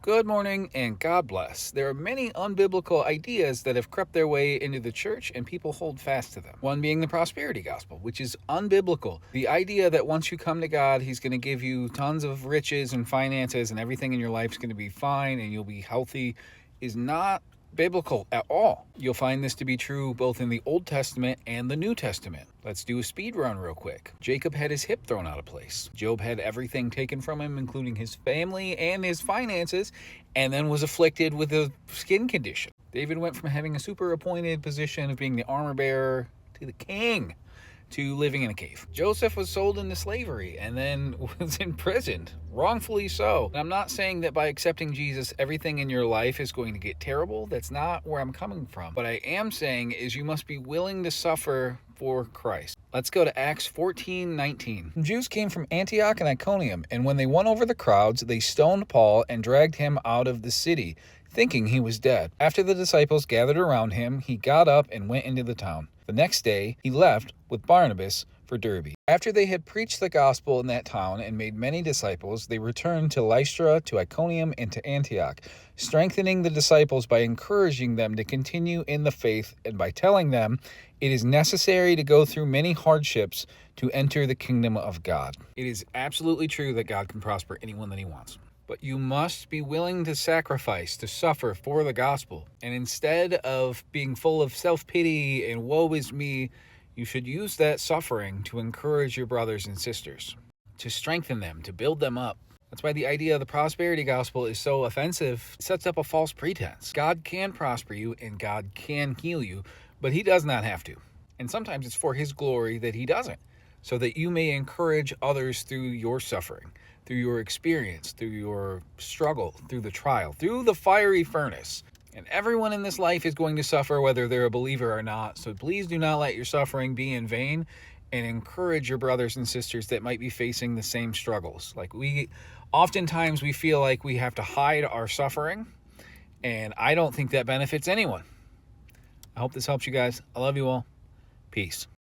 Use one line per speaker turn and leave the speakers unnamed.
Good morning and God bless. There are many unbiblical ideas that have crept their way into the church and people hold fast to them. One being the prosperity gospel, which is unbiblical. The idea that once you come to God, He's going to give you tons of riches and finances and everything in your life is going to be fine and you'll be healthy is not biblical at all. You'll find this to be true both in the Old Testament and the New Testament. Let's do a speed run real quick. Jacob had his hip thrown out of place. Job had everything taken from him, including his family and his finances, and then was afflicted with a skin condition. David went from having a super appointed position of being the armor bearer to the king to living in a cave. Joseph was sold into slavery and then was imprisoned, wrongfully so. I'm not saying that by accepting Jesus, everything in your life is going to get terrible. That's not where I'm coming from. What I am saying is you must be willing to suffer for Christ. Let's go to Acts 14:19. Jews came from Antioch and Iconium, and when they won over the crowds, they stoned Paul and dragged him out of the city, thinking he was dead. After the disciples gathered around him, he got up and went into the town. The next day, he left with Barnabas for Derbe. After they had preached the gospel in that town and made many disciples, they returned to Lystra, to Iconium, and to Antioch, strengthening the disciples by encouraging them to continue in the faith and by telling them it is necessary to go through many hardships to enter the kingdom of God. It is absolutely true that God can prosper anyone that He wants. But you must be willing to sacrifice, to suffer for the gospel. And instead of being full of self-pity and woe is me, you should use that suffering to encourage your brothers and sisters, to strengthen them, to build them up. That's why the idea of the prosperity gospel is so offensive. It sets up a false pretense. God can prosper you and God can heal you, but He does not have to. And sometimes it's for His glory that He doesn't, so that you may encourage others through your suffering, through your experience, through your struggle, through the trial, through the fiery furnace. And everyone in this life is going to suffer whether they're a believer or not. So please do not let your suffering be in vain, and encourage your brothers and sisters that might be facing the same struggles. Oftentimes we feel like we have to hide our suffering, and I don't think that benefits anyone. I hope this helps you guys. I love you all. Peace.